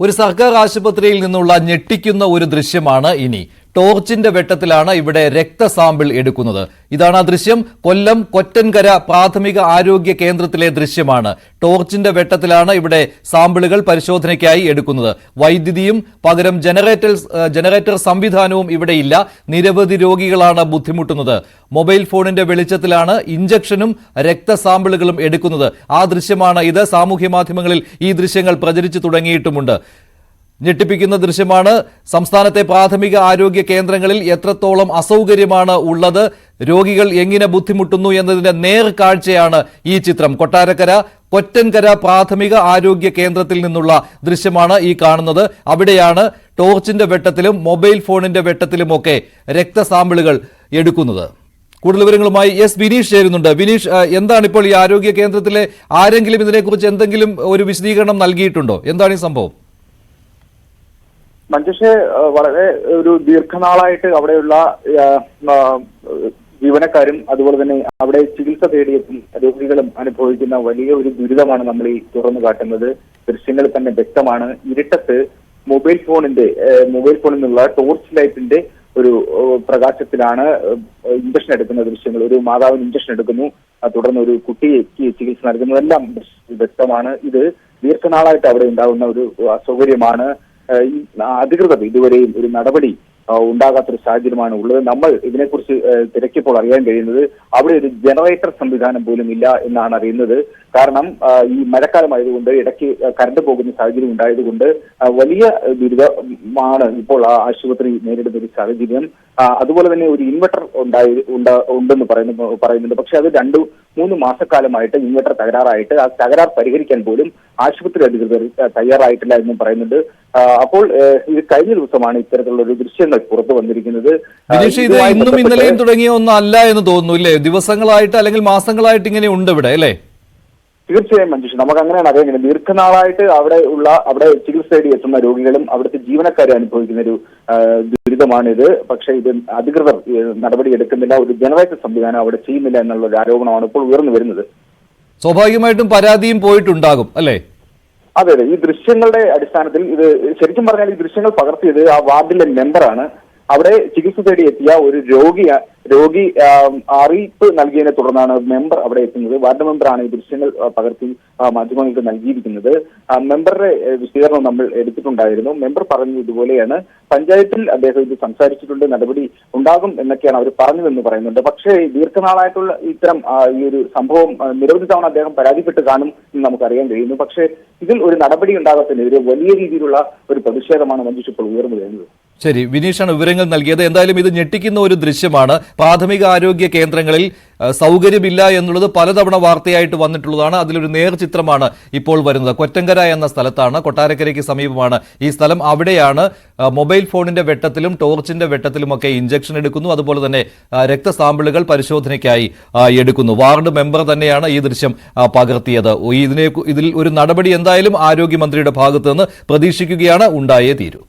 ഒരു സർക്കാർ ആശുപത്രിയിൽ നിന്നുള്ള ഞെട്ടിക്കുന്ന ഒരു ദൃശ്യമാണ് ഇനി. ടോർച്ചിന്റെ വെട്ടത്തിലാണ് ഇവിടെ രക്തസാമ്പിൾ എടുക്കുന്നത്. ഇതാണ് ആ ദൃശ്യം. കൊല്ലം കൊറ്റൻകര പ്രാഥമിക ആരോഗ്യ കേന്ദ്രത്തിലെ ദൃശ്യമാണ്. ടോർച്ചിന്റെ വെട്ടത്തിലാണ് ഇവിടെ സാമ്പിളുകൾ പരിശോധനയ്ക്കായി എടുക്കുന്നത്. വൈദ്യുതിയും പകരം ജനറേറ്റർ സംവിധാനവും ഇവിടെയില്ല. നിരവധി രോഗികളാണ് ബുദ്ധിമുട്ടുന്നത്. മൊബൈൽ ഫോണിന്റെ വെളിച്ചത്തിലാണ് ഇഞ്ചക്ഷനും രക്തസാമ്പിളുകളും എടുക്കുന്നത്. ആ ദൃശ്യമാണ് ഇത്. സാമൂഹ്യ മാധ്യമങ്ങളിൽ ഈ ദൃശ്യങ്ങൾ പ്രചരിച്ചു തുടങ്ങിയിട്ടുമുണ്ട്. ഞെട്ടിപ്പിക്കുന്ന ദൃശ്യമാണ്. സംസ്ഥാനത്തെ പ്രാഥമിക ആരോഗ്യ കേന്ദ്രങ്ങളിൽ എത്രത്തോളം അസൗകര്യമാണ് ഉള്ളത്, രോഗികൾ എങ്ങനെ ബുദ്ധിമുട്ടുന്നു എന്നതിന്റെ നേർക്കാഴ്ചയാണ് ഈ ചിത്രം. കൊട്ടാരക്കര കൊറ്റൻകര പ്രാഥമിക ആരോഗ്യ കേന്ദ്രത്തിൽ നിന്നുള്ള ദൃശ്യമാണ് ഈ കാണുന്നത്. അവിടെയാണ് ടോർച്ചിന്റെ വെട്ടത്തിലും മൊബൈൽ ഫോണിന്റെ വെട്ടത്തിലുമൊക്കെ രക്തസാമ്പിളുകൾ എടുക്കുന്നത്. കൂടുതൽ വിവരങ്ങളുമായി വിനീഷ് ചേരുന്നുണ്ട്. വിനീഷ്, എന്താണ് ഇപ്പോൾ ഈ ആരോഗ്യ കേന്ദ്രത്തിലെ ആരെങ്കിലും ഇതിനെക്കുറിച്ച് എന്തെങ്കിലും ഒരു വിശദീകരണം നൽകിയിട്ടുണ്ടോ? എന്താണ് ഈ സംഭവം? മഞ്ജുഷെ, വളരെ ഒരു ദീർഘനാളായിട്ട് അവിടെയുള്ള ജീവനക്കാരും അതുപോലെ തന്നെ അവിടെ ചികിത്സ തേടിയെത്തും രോഗികളും അനുഭവിക്കുന്ന വലിയ ഒരു ദുരിതമാണ് നമ്മൾ ഈ തുറന്നു കാട്ടുന്നത്. ദൃശ്യങ്ങളിൽ തന്നെ വ്യക്തമാണ്. ഇരുട്ടത്ത് മൊബൈൽ ഫോണിൽ നിന്നുള്ള ടോർച്ച് ലൈറ്റിന്റെ ഒരു പ്രകാശത്തിലാണ് ഇഞ്ചക്ഷൻ എടുക്കുന്ന ദൃശ്യങ്ങൾ. ഒരു മാതാവിന് ഇഞ്ചക്ഷൻ എടുക്കുന്നു, തുടർന്ന് ഒരു കുട്ടിക്ക് ചികിത്സ നൽകുന്നതെല്ലാം വ്യക്തമാണ്. ഇത് ദീർഘനാളായിട്ട് അവിടെ ഉണ്ടാകുന്ന ഒരു അസൗകര്യമാണ്. ഈ അധികൃതർ ഇതുവരെയും ഒരു നടപടി ഉണ്ടാകാത്തൊരു സാഹചര്യമാണ് ഉള്ളത്. നമ്മൾ ഇതിനെക്കുറിച്ച് തിരക്കിയപ്പോൾ അറിയാൻ കഴിയുന്നത് അവിടെ ഒരു ജനറേറ്റർ സംവിധാനം പോലും ഇല്ല എന്നാണ് അറിയുന്നത്. കാരണം ഈ മഴക്കാലമായതുകൊണ്ട് ഇടയ്ക്ക് കറണ്ട് പോകുന്ന സാഹചര്യം ഉണ്ടായതുകൊണ്ട് വലിയ ദുരിതമാണ് ഇപ്പോൾ ആ ആശുപത്രി നേരിടുന്ന ഒരു സാഹചര്യം. അതുപോലെ തന്നെ ഒരു ഇൻവെർട്ടർ ഉണ്ടെന്ന് പറയുന്നുണ്ട്. പക്ഷെ അത് 2-3 മാസക്കാലമായിട്ട് ഇൻവെർട്ടർ തകരാറായിട്ട് ആ തകരാർ പരിഹരിക്കാൻ പോലും ആശുപത്രി അധികൃതർ തയ്യാറായിട്ടില്ല എന്നും പറയുന്നുണ്ട്. അപ്പോൾ ഇത് കഴിഞ്ഞ ദിവസമാണ് ഇത്തരത്തിലുള്ള ഒരു ദൃശ്യങ്ങൾ പുറത്തു വന്നിരിക്കുന്നത്. ഇത് ഇന്നും ഇന്നലെയും തുടങ്ങിയ ഒന്നല്ല എന്ന് തോന്നുന്നു, ഇല്ലേ? ദിവസങ്ങളായിട്ട് അല്ലെങ്കിൽ മാസങ്ങളായിട്ട് ഇങ്ങനെ ഉണ്ട് ഇവിടെ, അല്ലേ? തീർച്ചയായും മഞ്ജുഷ, നമുക്ക് അങ്ങനെയാണ് അറിയാൻ കഴിയുന്നത്. ദീർഘനാളായിട്ട് അവിടെ ചികിത്സ തേടി എത്തുന്ന രോഗികളും അവിടുത്തെ ജീവനക്കാരും അനുഭവിക്കുന്ന ഒരു ദുരിതമാണിത്. പക്ഷേ ഇത് അധികൃതർ നടപടി എടുക്കുന്നില്ല, ഒരു ജനറേറ്റർ സംവിധാനം അവിടെ ചെയ്യുന്നില്ല എന്നുള്ള ഒരു ആരോപണമാണ് ഇപ്പോൾ ഉയർന്നു വരുന്നത്. സ്വാഭാവികമായിട്ടും പരാതിയും പോയിട്ടുണ്ടാകും, അല്ലേ? അതെ. ഈ ദൃശ്യങ്ങളുടെ അടിസ്ഥാനത്തിൽ ഇത് ശരിക്കും പറഞ്ഞാൽ ഈ ദൃശ്യങ്ങൾ പകർത്തിയത് ആ വാർഡിലെ മെമ്പറാണ്. അവിടെ ചികിത്സ തേടി എത്തിയ ഒരു രോഗി അറിയിപ്പ് നൽകിയതിനെ തുടർന്നാണ് മെമ്പർ അവിടെ എത്തുന്നത്. വാർഡ് മെമ്പറാണ് ഈ ദൃശ്യങ്ങൾ പകർത്തി മാധ്യമങ്ങൾക്ക് നൽകിയിരിക്കുന്നത്. മെമ്പറുടെ വിശദീകരണം നമ്മൾ എടുത്തിട്ടുണ്ടായിരുന്നു. മെമ്പർ പറഞ്ഞു ഇതുപോലെയാണ്, പഞ്ചായത്തിൽ അദ്ദേഹം ഇത് സംസാരിച്ചിട്ടുണ്ട്, നടപടി ഉണ്ടാകും എന്നൊക്കെയാണ് അവർ പറഞ്ഞതെന്ന് പറയുന്നുണ്ട്. പക്ഷേ ദീർഘനാളായിട്ടുള്ള ഇത്തരം ഈ ഒരു സംഭവം നിരവധി തവണ അദ്ദേഹം പരാതിപ്പെട്ട് കാണും എന്ന് നമുക്കറിയാൻ കഴിയുന്നു. പക്ഷേ ഇതിൽ ഒരു നടപടി ഉണ്ടാകാത്തതിനെതിരെ വലിയ രീതിയിലുള്ള ഒരു പ്രതിഷേധമാണ് മഞ്ജുഷ് ഇപ്പോൾ ഉയർന്നു വരുന്നത്. ശരി, വിനീഷാണ് വിവരങ്ങൾ നൽകിയത്. എന്തായാലും ഇത് ഞെട്ടിക്കുന്ന ഒരു ദൃശ്യമാണ്. പ്രാഥമിക ആരോഗ്യ കേന്ദ്രങ്ങളിൽ സൗകര്യമില്ല എന്നുള്ളത് പലതവണ വാർത്തയായിട്ട് വന്നിട്ടുള്ളതാണ്. അതിലൊരു നേർചിത്രമാണ് ഇപ്പോൾ വരുന്നത്. കൊറ്റൻകര എന്ന സ്ഥലത്താണ്, കൊട്ടാരക്കരയ്ക്ക് സമീപമാണ് ഈ സ്ഥലം. അവിടെയാണ് മൊബൈൽ ഫോണിന്റെ വെട്ടത്തിലും ടോർച്ചിന്റെ വെട്ടത്തിലുമൊക്കെ ഇഞ്ചക്ഷൻ എടുക്കുന്നു. അതുപോലെ തന്നെ രക്തസാമ്പിളുകൾ പരിശോധനയ്ക്കായി എടുക്കുന്നു. വാർഡ് മെമ്പർ തന്നെയാണ് ഈ ദൃശ്യം പകർത്തിയത്. ഇതിൽ ഒരു നടപടി എന്തായാലും ആരോഗ്യമന്ത്രിയുടെ ഭാഗത്ത് നിന്ന് പ്രതീക്ഷിക്കുകയാണ്. ഉണ്ടായേ തീരൂ.